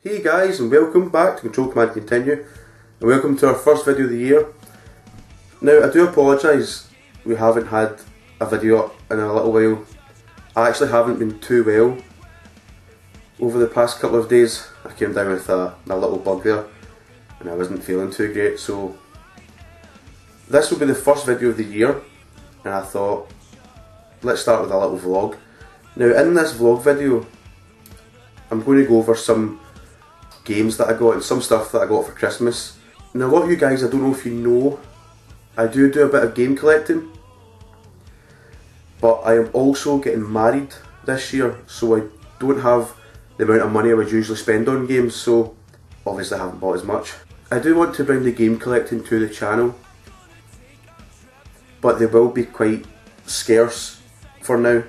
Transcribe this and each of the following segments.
Hey guys, and welcome back to Ctrl.Command.Continue, and welcome to our first video of the year. Now, I do apologise we haven't had a video up in a little while. I actually haven't been too well over the past couple of days. I came down with a little bug there and I wasn't feeling too great, so this will be the first video of the year, and I thought let's start with a little vlog. Now, in this vlog video I'm going to go over some games that I got and some stuff that I got for Christmas. Now, a lot of you guys, I don't know if you know, I do a bit of game collecting, but I am also getting married this year, so I don't have the amount of money I would usually spend on games, so obviously I haven't bought as much. I do want to bring the game collecting to the channel, but they will be quite scarce for now.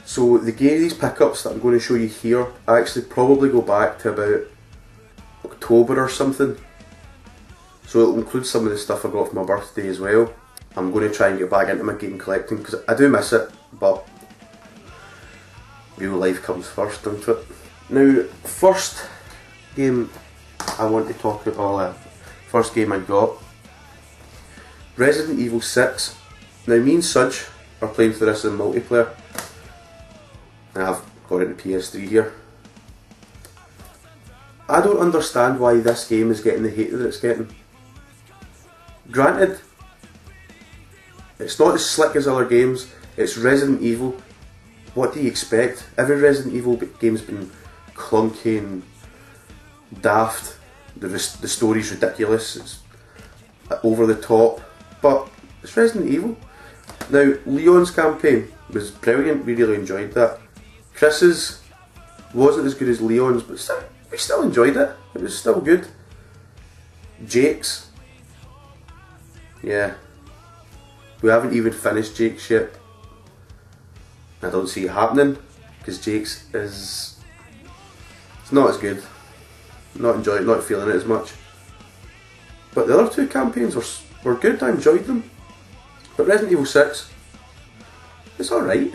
So these pickups that I'm going to show you here, I actually probably go back to about October or something. So it'll include some of the stuff I got for my birthday as well. I'm going to try and get back into my game collecting because I do miss it, but real life comes first, doesn't it? Now, first game I want to talk about, first game I got, Resident Evil 6. Now, me and Sudge are playing through this in multiplayer. And I've got it in the PS3 here. I don't understand why this game is getting the hate that it's getting. Granted, it's not as slick as other games, it's Resident Evil. What do you expect? Every Resident Evil game's been clunky and daft. The story's ridiculous, it's over the top, but it's Resident Evil. Now, Leon's campaign was brilliant, we really enjoyed that. Chris's wasn't as good as Leon's, but we still enjoyed it. It was still good. Jake's, yeah, we haven't even finished Jake's yet. I don't see it happening because Jake's it's not as good. Not feeling it as much. But the other two campaigns were good. I enjoyed them. But Resident Evil 6, it's alright.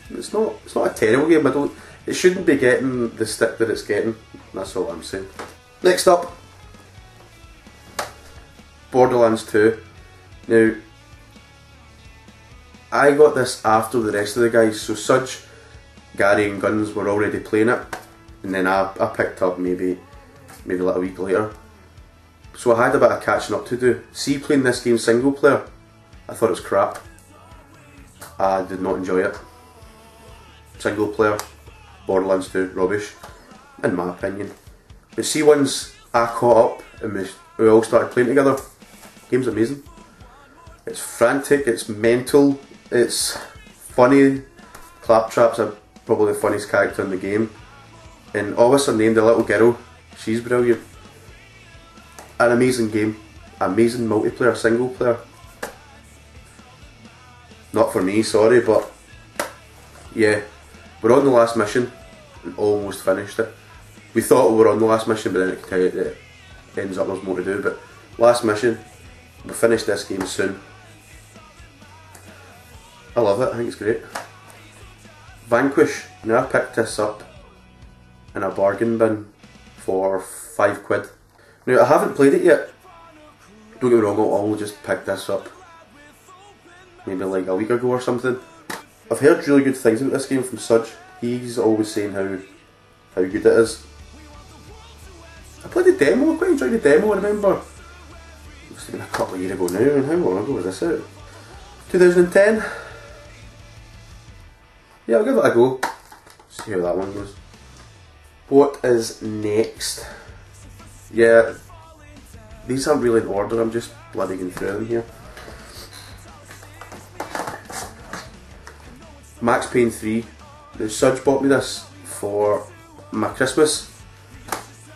It's not a terrible game. It shouldn't be getting the stick that it's getting. That's all I'm saying. Next up, Borderlands 2. Now, I got this after the rest of the guys, so Sudge, Gary and Guns were already playing it, and then I picked up maybe a little week later. So I had a bit of catching up to do. See, playing this game single player, I thought it was crap. I did not enjoy it. Single player, Borderlands 2, rubbish, in my opinion. But see, once I caught up and we all started playing together, the game's amazing. It's frantic, it's mental, it's funny. Claptrap's probably the funniest character in the game. And all of a sudden, named the little girl, she's brilliant. An amazing game, amazing multiplayer, single player. Not for me, sorry, but yeah. We're on the last mission and almost finished it. We thought we were on the last mission, but then I can tell you that it ends up there's more to do. But last mission, we'll finish this game soon. I love it, I think it's great. Vanquish, now I picked this up in a bargain bin for £5. Now, I haven't played it yet. Don't get me wrong, I'll only just pick this up maybe like a week ago or something. I've heard really good things about this game from Sudge. He's always saying how good it is. I played the demo, I quite enjoyed the demo, I remember. It must have been a couple of years ago now, and how long ago was this out? 2010? Yeah, I'll give it a go. See how that one goes. What is next? Yeah, these aren't really in order, I'm just bloody going through them here. Max Payne 3. Now, Sudge bought me this for my Christmas,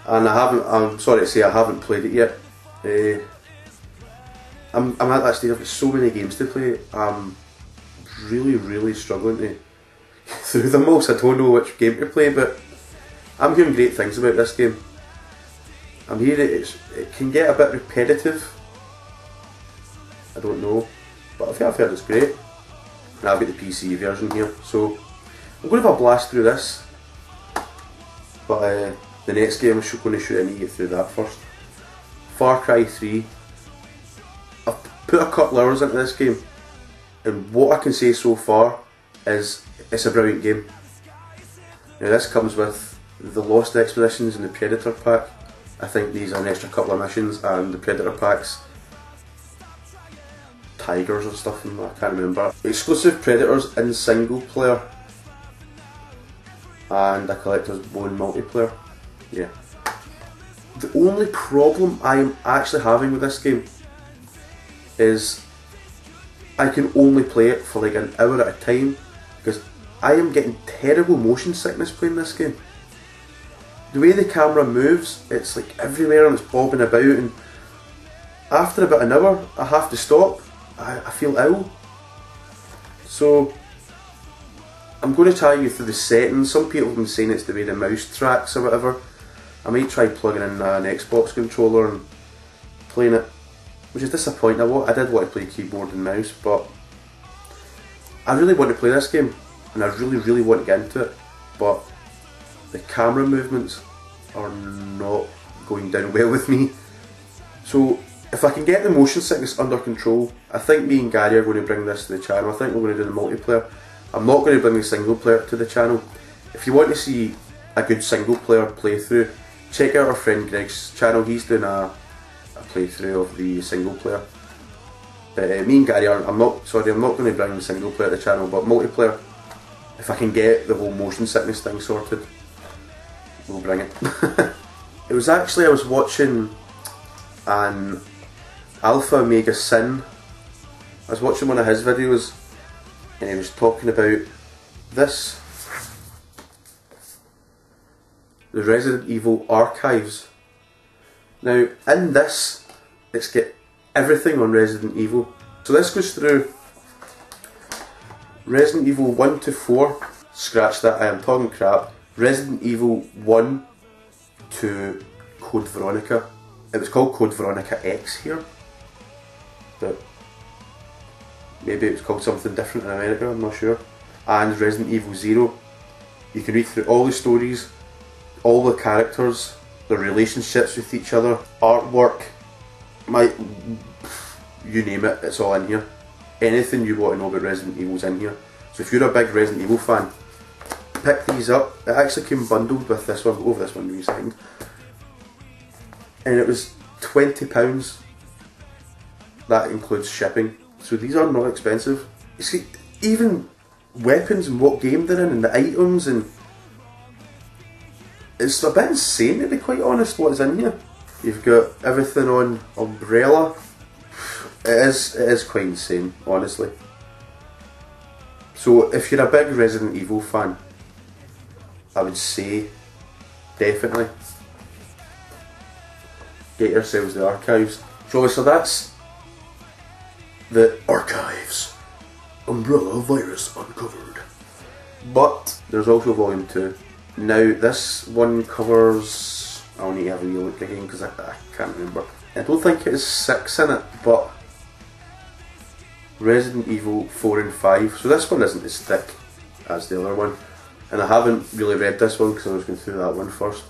and I'm sorry to say I haven't played it yet. I'm at that stage, I've got so many games to play, I'm really struggling to get through them all, so I don't know which game to play, but I'm hearing great things about this game. I'm hearing it can get a bit repetitive, I don't know, but I've heard it's great. And I've got the PC version here, so I'm going to have a blast through this. But the next game I'm going to show you, I need to get through that first. Far Cry 3. I've put a couple hours into this game, and what I can say so far is it's a brilliant game. Now this comes with the Lost Expeditions and the Predator pack. I think these are an extra couple of missions, and the Predator packs tigers or stuff, and I can't remember. Exclusive Predators in single player and a collector's bone multiplayer. Yeah. The only problem I am actually having with this game is I can only play it for like an hour at a time, because I am getting terrible motion sickness playing this game. The way the camera moves, it's like everywhere and it's bobbing about, and after about an hour I have to stop. I feel ill. So I'm going to try you through the settings. Some people have been saying it's the way the mouse tracks or whatever. I might try plugging in an Xbox controller and playing it, which is disappointing. I did want to play keyboard and mouse, but I really want to play this game, and I really want to get into it, but the camera movements are not going down well with me. So if I can get the motion sickness under control, I think me and Gary are going to bring this to the channel. I think we're going to do the multiplayer. I'm not going to bring the single player to the channel. If you want to see a good single player playthrough, check out our friend Greg's channel. He's doing a playthrough of the single player. But me and Gary I'm not going to bring the single player to the channel, but multiplayer, if I can get the whole motion sickness thing sorted, we'll bring it. It was actually, I was watching an Alpha Omega Sin. I was watching one of his videos, and he was talking about this, the Resident Evil archives. Now in this, it's got everything on Resident Evil. So this goes through Resident Evil 1 to 4, scratch that, I am talking crap, Resident Evil 1 to Code Veronica. It was called Code Veronica X here, but maybe it was called something different in America, I'm not sure. And Resident Evil 0. You can read through all the stories, all the characters, their relationships with each other, artwork, you name it, it's all in here. Anything you want to know about Resident Evil's in here. So if you're a big Resident Evil fan, pick these up. It actually came bundled with this one. I'll go over this one in a second. And it was £20. That includes shipping. So these are not expensive. You see, even weapons and what game they're in, and the items, and it's a bit insane to be quite honest what's in here. You've got everything on Umbrella. It is quite insane, honestly. So if you're a big Resident Evil fan, I would say definitely get yourselves the archives. So that's the archives. Umbrella virus uncovered. But there's also volume 2. Now this one covers, I'll need to have a wee look again because I can't remember. I don't think it is 6 in it, but Resident Evil 4 and 5. So this one isn't as thick as the other one. And I haven't really read this one because I was going through that one first.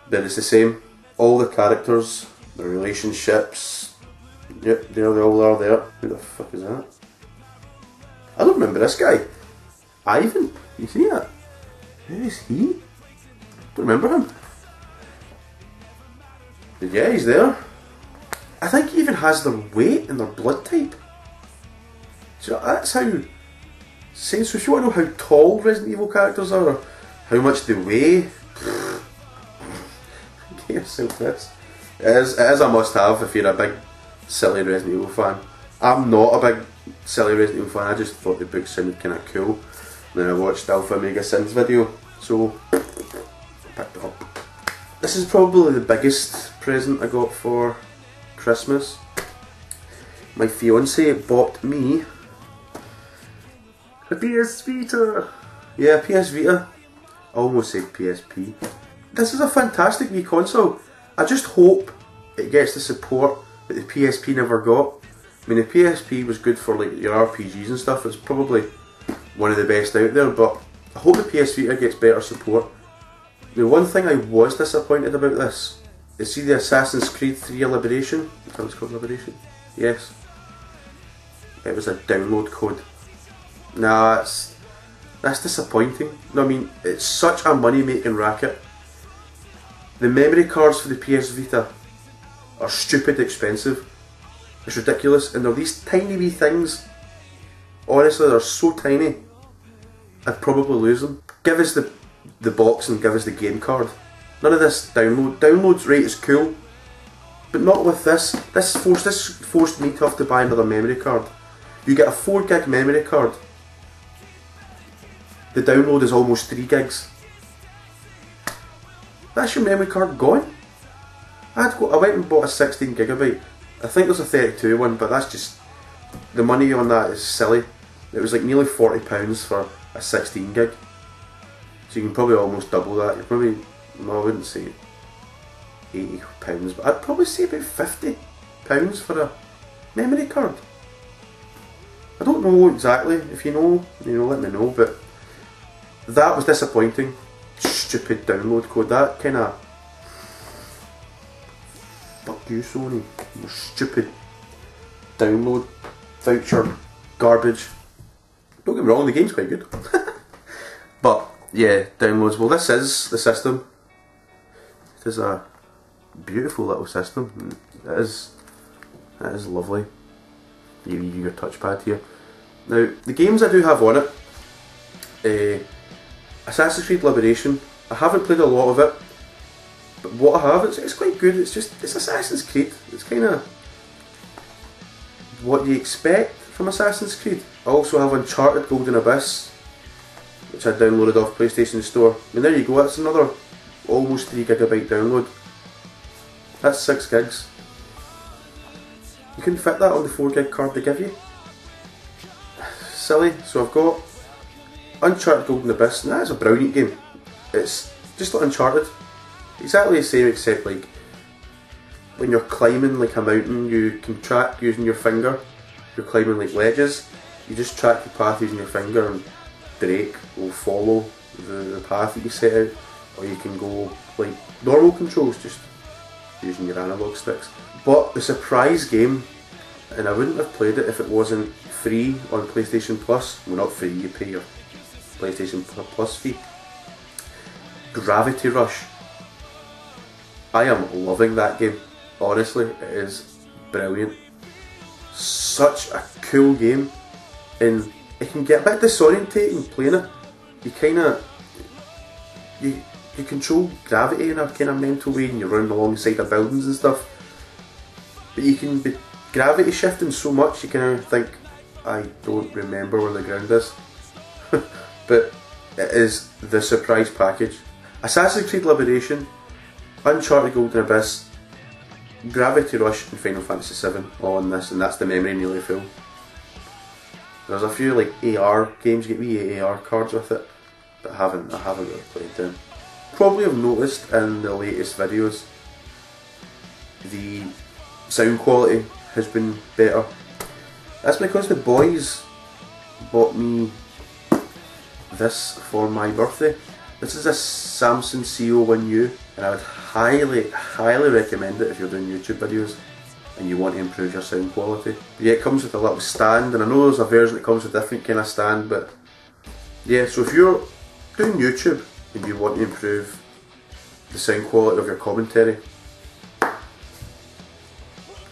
But it's the same. All the characters, the relationships. Yep, there they all are there. Who the fuck is that? I don't remember this guy. Ivan? You see that? Who is he? Don't remember him. But yeah, he's there. I think he even has their weight and their blood type. So that's how. So if you want to know how tall Resident Evil characters are, or how much they weigh, get yourself this. It is a must have if you're a big silly Resident Evil fan. I'm not a big silly Resident Evil fan, I just thought the book sounded kind of cool. And then I watched Alpha Omega Sin's video, so I picked it up. This is probably the biggest present I got for Christmas. My fiance bought me a PS Vita. Yeah, PS Vita. I almost said PSP. This is a fantastic wee console. I just hope it gets the support that the PSP never got. I mean, the PSP was good for like your RPGs and stuff. It's probably one of the best out there, but I hope the PS Vita gets better support. The one thing I was disappointed about this is, see the Assassin's Creed 3 Liberation? Is that what it's called, Liberation? Yes. It was a download code. Nah, that's disappointing. No, I mean, it's such a money making racket. The memory cards for the PS Vita are stupid expensive. It's ridiculous, and they're these tiny wee things. Honestly, they're so tiny, I'd probably lose them. Give us the box and give us the game card. None of this download. Download's right is cool, but not with this. This forced me to have to buy another memory card. You get a 4 gig memory card. The download is almost 3 gigs. That's your memory card gone. I went and bought a 16 gigabyte. I think there's a 32 one, but that's just, the money on that is silly. It was like nearly £40 for a 16 gig. So you can probably almost double that. You're probably, no, I wouldn't say £80, but I'd probably say about £50 for a memory card. I don't know exactly. If you know, let me know. But that was disappointing. Stupid download code. That kind of, fuck you, Sony. Your stupid download voucher garbage. Don't get me wrong, the game's quite good. But yeah, downloads. Well, this is the system. It is a beautiful little system. It is lovely. You use your touchpad here. Now, the games I do have on it, Assassin's Creed Liberation, I haven't played a lot of it, but what I have, it's quite good. It's Assassin's Creed. It's kind of what you expect from Assassin's Creed. I also have Uncharted Golden Abyss, which I downloaded off PlayStation Store. I mean, there you go, that's another almost 3 gigabyte download. That's 6 gigs. You couldn't fit that on the 4 gig card they give you. Silly. So I've got Uncharted Golden Abyss, and that is a brilliant game. It's just like Uncharted. Exactly the same, except like when you're climbing like a mountain, you can track using your finger. If you're climbing like ledges, you just track the path using your finger, and Drake will follow the path that you set out. Or you can go like normal controls, just using your analog sticks. But the surprise game, and I wouldn't have played it if it wasn't free on PlayStation Plus. Well, not free, you pay your PlayStation Plus fee. Gravity Rush. I am loving that game. Honestly, it is brilliant. Such a cool game, and it can get a bit disorientating playing it. You kind of you control gravity in a kind of mental way, and you're running alongside of buildings and stuff. But you can be gravity shifting so much, you kind of think, I don't remember where the ground is. But it is the surprise package. Assassin's Creed Liberation, Uncharted Golden Abyss, Gravity Rush and Final Fantasy VII all on this, and that's the memory nearly full. There's a few like AR games, you get wee AR cards with it, but I haven't really played them. Probably have noticed in the latest videos the sound quality has been better. That's because the boys bought me this for my birthday. This is a Samsung CO1U, and I would highly recommend it if you're doing YouTube videos and you want to improve your sound quality. But yeah, it comes with a little stand, and I know there's a version that comes with a different kind of stand, but yeah, so if you're doing YouTube and you want to improve the sound quality of your commentary,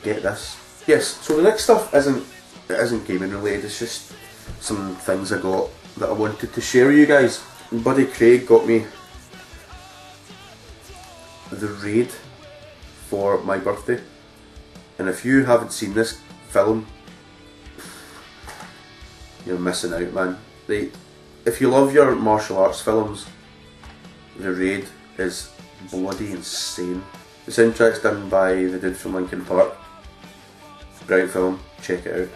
get this. Yes, so the next stuff isn't gaming related, it's just some things I got that I wanted to share with you guys. Buddy Craig got me The Raid for my birthday, and if you haven't seen this film, you're missing out, man. If you love your martial arts films, The Raid is bloody insane. The soundtrack's done by the dude from Linkin Park. Brilliant film, check it out.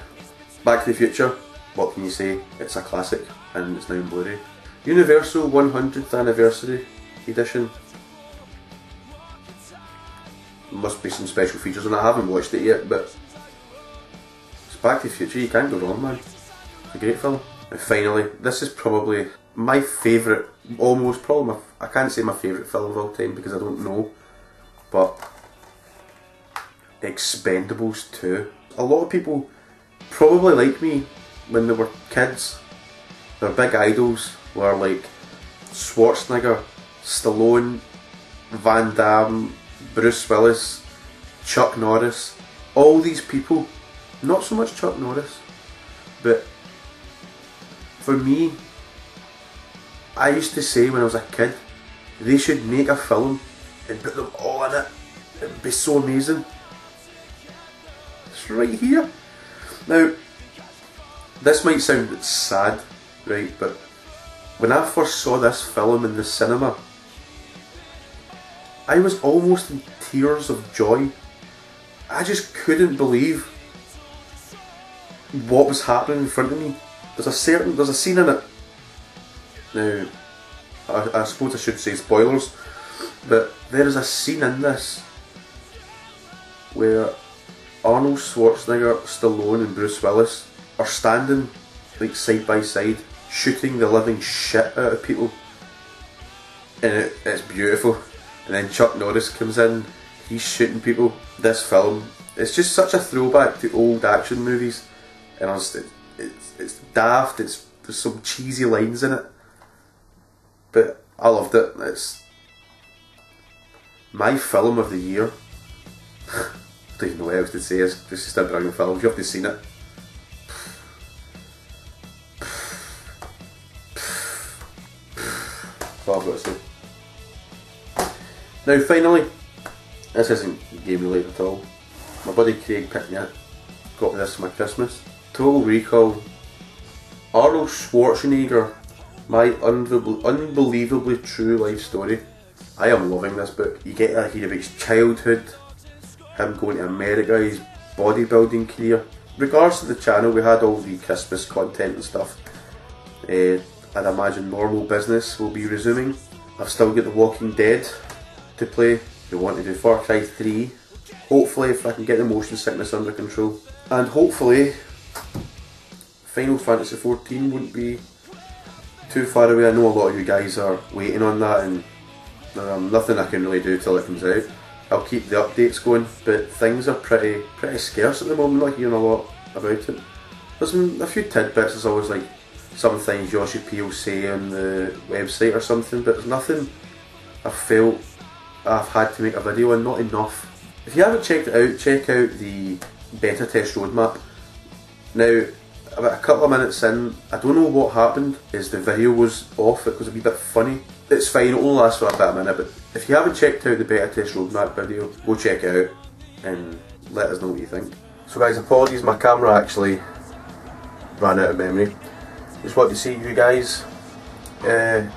Back to the Future, what can you say? It's a classic, and it's now in Blu-ray. Universal 100th Anniversary Edition. Must be some special features on it. I haven't watched it yet, but it's Back to the Future, you can't go wrong, man. It's a great film. And finally, this is probably my favourite almost probably I can't say my favourite film of all time because I don't know, but Expendables 2. A lot of people probably like me when they were kids. Their big idols were like Schwarzenegger, Stallone, Van Damme, Bruce Willis, Chuck Norris. All these people, not so much Chuck Norris, but for me, I used to say when I was a kid, they should make a film and put them all in it. It would be so amazing. It's right here. Now, this might sound sad, right, but when I first saw this film in the cinema, I was almost in tears of joy. I just couldn't believe what was happening in front of me. There's a scene in it. Now, I suppose I should say spoilers, but there is a scene in this where Arnold Schwarzenegger, Stallone and Bruce Willis are standing like side by side, shooting the living shit out of people, and it's beautiful. And then Chuck Norris comes in, he's shooting people. This film, it's just such a throwback to old action movies, and it's daft. There's some cheesy lines in it, but I loved it. It's my film of the year. I don't even know what else to say. It's just a brilliant film. You have to seen it. What I've got to say. Now finally, this isn't game related at all. My buddy Craig picked me up, got me this for my Christmas. Total Recall. Arnold Schwarzenegger, my unbelievably true life story. I am loving this book. You get to hear about his childhood, him going to America, his bodybuilding career. In regards to the channel, we had all the Christmas content and stuff. I'd imagine normal business will be resuming. I've still got The Walking Dead to play. We want to do Far Cry 3. Hopefully, if I can get the motion sickness under control. And hopefully, Final Fantasy 14 wouldn't be too far away. I know a lot of you guys are waiting on that, and nothing I can really do till it comes out. I'll keep the updates going, but things are pretty scarce at the moment. I'm not hearing a lot about it. There's a few tidbits. There's always like some things Yoshi P will say on the website or something, but there's nothing I felt I've had to make a video on, not enough. If you haven't checked it out, check out the beta test roadmap. Now, about a couple of minutes in, I don't know what happened, is the video was off. It was a wee bit funny. It's fine, it'll only last for about a minute, but if you haven't checked out the beta test roadmap video, go check it out and let us know what you think. So guys, apologies, my camera actually ran out of memory. Just want to see you guys. Hit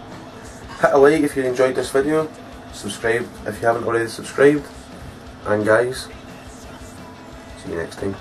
a like if you enjoyed this video, subscribe if you haven't already subscribed, and guys, see you next time.